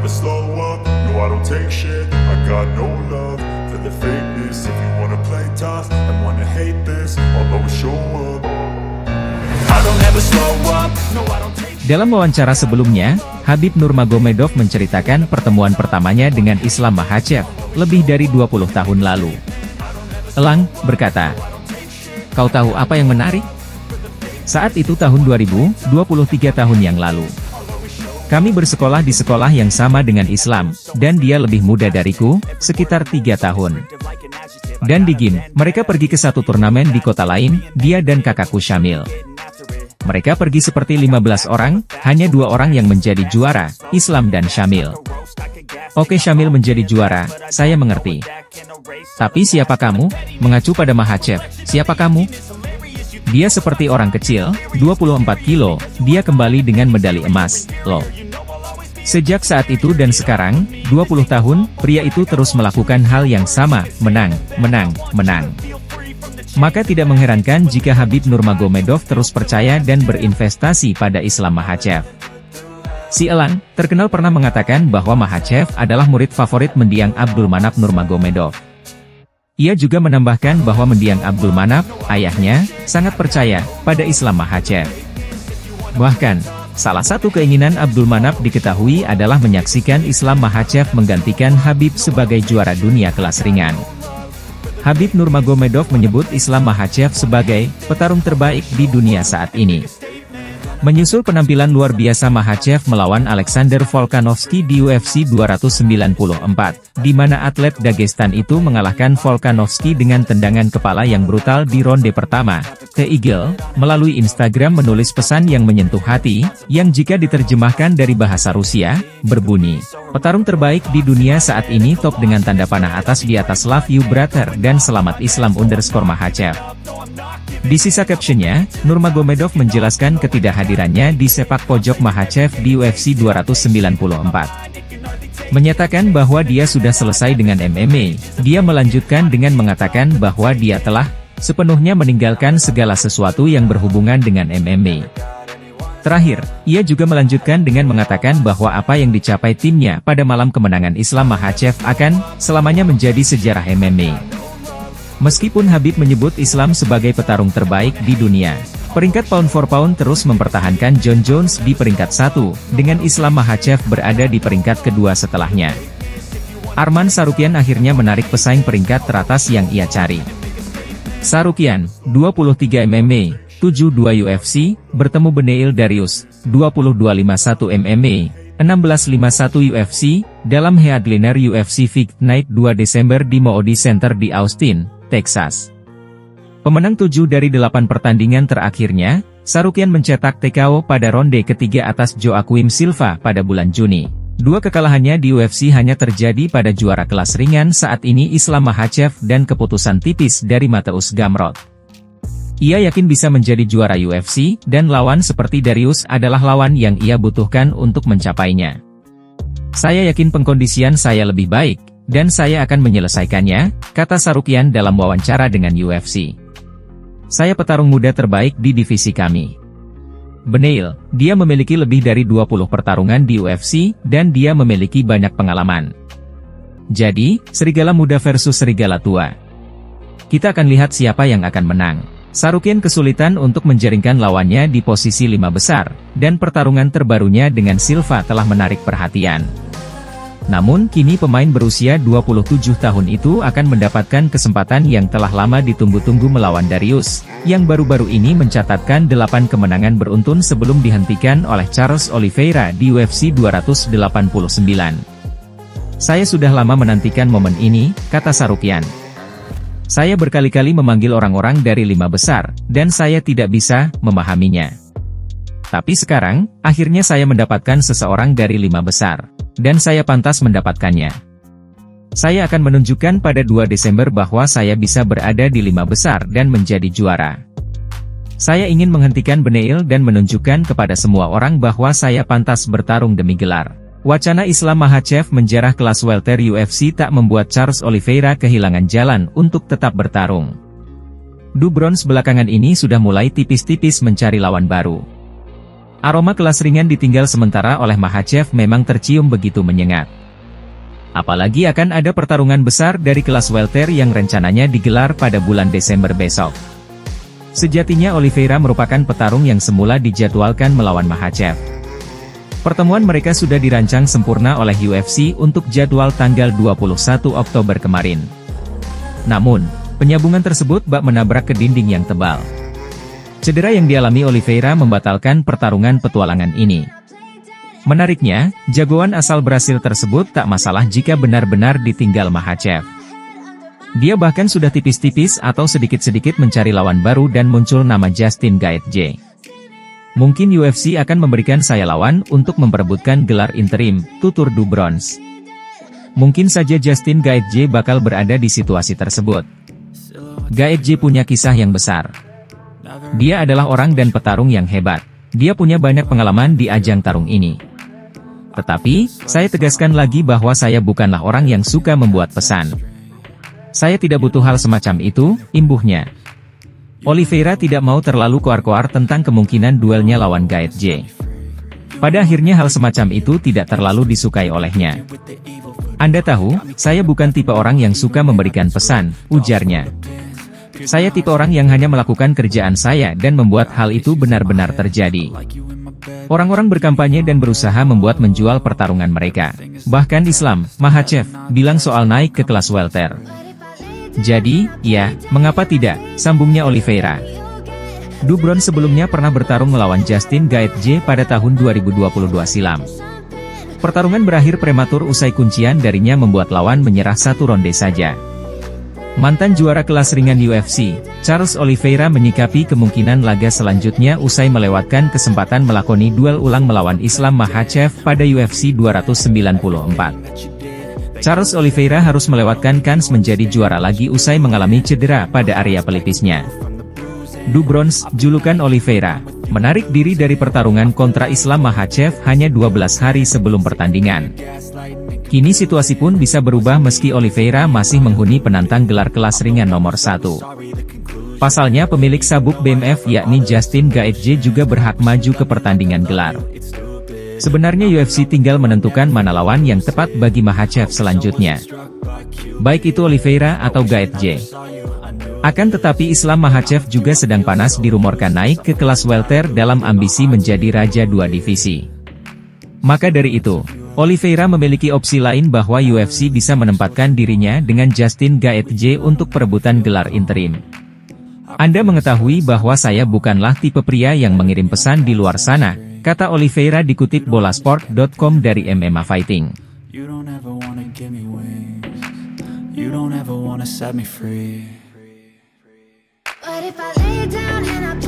never slow up, no I don't take shit. I got no love for the fakeness. If you wanna play tough and wanna hate this, I'll always show up. I don't ever slow up, no I don't take shit. Dalam wawancara sebelumnya, Khabib Nurmagomedov menceritakan pertemuan pertamanya dengan Islam Makhachev, lebih dari 20 tahun lalu. Elang berkata, "Kau tahu apa yang menarik? Saat itu tahun 2000, 23 tahun yang lalu. Kami bersekolah di sekolah yang sama dengan Islam, dan dia lebih muda dariku, sekitar 3 tahun. Dan di game, mereka pergi ke satu turnamen di kota lain, dia dan kakakku Syamil. Mereka pergi seperti 15 orang, hanya 2 orang yang menjadi juara, Islam dan Syamil. Oke, Syamil menjadi juara, saya mengerti. Tapi siapa kamu? Mengacu pada Makhachev, siapa kamu? Dia seperti orang kecil, 24 kilo, dia kembali dengan medali emas, loh. Sejak saat itu dan sekarang, 20 tahun, pria itu terus melakukan hal yang sama, menang, menang, menang. Maka tidak mengherankan jika Khabib Nurmagomedov terus percaya dan berinvestasi pada Islam Makhachev. Si Elang, terkenal pernah mengatakan bahwa Makhachev adalah murid favorit mendiang Abdulmanap Nurmagomedov. Ia juga menambahkan bahwa mendiang Abdulmanap, ayahnya, sangat percaya pada Islam Makhachev. Bahkan, salah satu keinginan Abdulmanap diketahui adalah menyaksikan Islam Makhachev menggantikan Khabib sebagai juara dunia kelas ringan. Khabib Nurmagomedov menyebut Islam Makhachev sebagai petarung terbaik di dunia saat ini. Menyusul penampilan luar biasa Makhachev melawan Alexander Volkanovski di UFC 294, di mana atlet Dagestan itu mengalahkan Volkanovski dengan tendangan kepala yang brutal di ronde pertama. The Eagle, melalui Instagram menulis pesan yang menyentuh hati, yang jika diterjemahkan dari bahasa Rusia, berbunyi, "Petarung terbaik di dunia saat ini top dengan tanda panah atas di atas love you brother dan selamat Islam _Makhachev." Di sisa captionnya, Nurmagomedov menjelaskan ketidakhadirannya di sepak pojok Makhachev di UFC 294. Menyatakan bahwa dia sudah selesai dengan MMA, dia melanjutkan dengan mengatakan bahwa dia telah sepenuhnya meninggalkan segala sesuatu yang berhubungan dengan MMA. Terakhir, ia juga melanjutkan dengan mengatakan bahwa apa yang dicapai timnya pada malam kemenangan Islam Makhachev akan selamanya menjadi sejarah MMA. Meskipun Khabib menyebut Islam sebagai petarung terbaik di dunia, peringkat pound for pound terus mempertahankan Jon Jones di peringkat 1, dengan Islam Makhachev berada di peringkat kedua setelahnya. Arman Tsarukyan akhirnya menarik pesaing peringkat teratas yang ia cari. Tsarukyan, 23 MMA, 72 UFC, bertemu Beneil Dariush, 2251 MMA, 1651 UFC, dalam Headliner UFC Fight Night 2 Desember di Moody Center di Austin, Texas. Pemenang 7 dari 8 pertandingan terakhirnya, Tsarukyan mencetak TKO pada ronde ketiga atas Joaquim Silva pada bulan Juni. 2 kekalahannya di UFC hanya terjadi pada juara kelas ringan saat ini Islam Makhachev dan keputusan tipis dari Mateusz Gamrot. Ia yakin bisa menjadi juara UFC, dan lawan seperti Dariush adalah lawan yang ia butuhkan untuk mencapainya. Saya yakin pengkondisian saya lebih baik, dan saya akan menyelesaikannya, kata Tsarukyan dalam wawancara dengan UFC. Saya petarung muda terbaik di divisi kami. Beneil, dia memiliki lebih dari 20 pertarungan di UFC, dan dia memiliki banyak pengalaman. Jadi, serigala muda versus serigala tua. Kita akan lihat siapa yang akan menang. Tsarukyan kesulitan untuk menjaringkan lawannya di posisi 5 besar, dan pertarungan terbarunya dengan Silva telah menarik perhatian. Namun kini pemain berusia 27 tahun itu akan mendapatkan kesempatan yang telah lama ditunggu-tunggu melawan Dariush, yang baru-baru ini mencatatkan 8 kemenangan beruntun sebelum dihentikan oleh Charles Oliveira di UFC 289. Saya sudah lama menantikan momen ini, kata Tsarukyan. Saya berkali-kali memanggil orang-orang dari 5 besar, dan saya tidak bisa memahaminya. Tapi sekarang, akhirnya saya mendapatkan seseorang dari 5 besar. Dan saya pantas mendapatkannya. Saya akan menunjukkan pada 2 Desember bahwa saya bisa berada di 5 besar dan menjadi juara. Saya ingin menghentikan Beneil dan menunjukkan kepada semua orang bahwa saya pantas bertarung demi gelar. Wacana Islam Makhachev menjarah kelas welter UFC tak membuat Charles Oliveira kehilangan jalan untuk tetap bertarung. Du Bronx belakangan ini sudah mulai tipis-tipis mencari lawan baru. Aroma kelas ringan ditinggal sementara oleh Makhachev memang tercium begitu menyengat. Apalagi akan ada pertarungan besar dari kelas welter yang rencananya digelar pada bulan Desember besok. Sejatinya Oliveira merupakan petarung yang semula dijadwalkan melawan Makhachev. Pertemuan mereka sudah dirancang sempurna oleh UFC untuk jadwal tanggal 21 Oktober kemarin. Namun, penyambungan tersebut bak menabrak ke dinding yang tebal. Cedera yang dialami Oliveira membatalkan pertarungan petualangan ini. Menariknya, jagoan asal Brasil tersebut tak masalah jika benar-benar ditinggal Makhachev. Dia bahkan sudah tipis-tipis atau sedikit-sedikit mencari lawan baru dan muncul nama Justin Gaethje. Mungkin UFC akan memberikan saya lawan untuk memperebutkan gelar interim, tutur Du Bronx. Mungkin saja Justin Gaethje bakal berada di situasi tersebut. Gaethje punya kisah yang besar. Dia adalah orang dan petarung yang hebat. Dia punya banyak pengalaman di ajang tarung ini. Tetapi, saya tegaskan lagi bahwa saya bukanlah orang yang suka membuat pesan. Saya tidak butuh hal semacam itu, imbuhnya. Oliveira tidak mau terlalu koar-koar tentang kemungkinan duelnya lawan Gaethje. Pada akhirnya hal semacam itu tidak terlalu disukai olehnya. Anda tahu, saya bukan tipe orang yang suka memberikan pesan, ujarnya. Saya tipe orang yang hanya melakukan kerjaan saya dan membuat hal itu benar-benar terjadi. Orang-orang berkampanye dan berusaha membuat menjual pertarungan mereka. Bahkan Islam, Makhachev, bilang soal naik ke kelas welter. Jadi, ya, mengapa tidak, sambungnya Oliveira. Du Bronx sebelumnya pernah bertarung melawan Justin Gaethje pada tahun 2022 silam. Pertarungan berakhir prematur usai kuncian darinya membuat lawan menyerah satu ronde saja. Mantan juara kelas ringan UFC, Charles Oliveira menyikapi kemungkinan laga selanjutnya usai melewatkan kesempatan melakoni duel ulang melawan Islam Makhachev pada UFC 294. Charles Oliveira harus melewatkan kans menjadi juara lagi usai mengalami cedera pada area pelipisnya. Du Bronx, julukan Oliveira, menarik diri dari pertarungan kontra Islam Makhachev hanya 12 hari sebelum pertandingan. Kini situasi pun bisa berubah meski Oliveira masih menghuni penantang gelar kelas ringan nomor 1. Pasalnya pemilik sabuk BMF yakni Justin Gaethje juga berhak maju ke pertandingan gelar. Sebenarnya UFC tinggal menentukan mana lawan yang tepat bagi Makhachev selanjutnya. Baik itu Oliveira atau Gaethje. Akan tetapi Islam Makhachev juga sedang panas dirumorkan naik ke kelas welter dalam ambisi menjadi raja dua divisi. Maka dari itu, Oliveira memiliki opsi lain bahwa UFC bisa menempatkan dirinya dengan Justin Gaethje untuk perebutan gelar interim. Anda mengetahui bahwa saya bukanlah tipe pria yang mengirim pesan di luar sana, kata Oliveira dikutip bolasport.com dari MMA Fighting. But if I lay down and I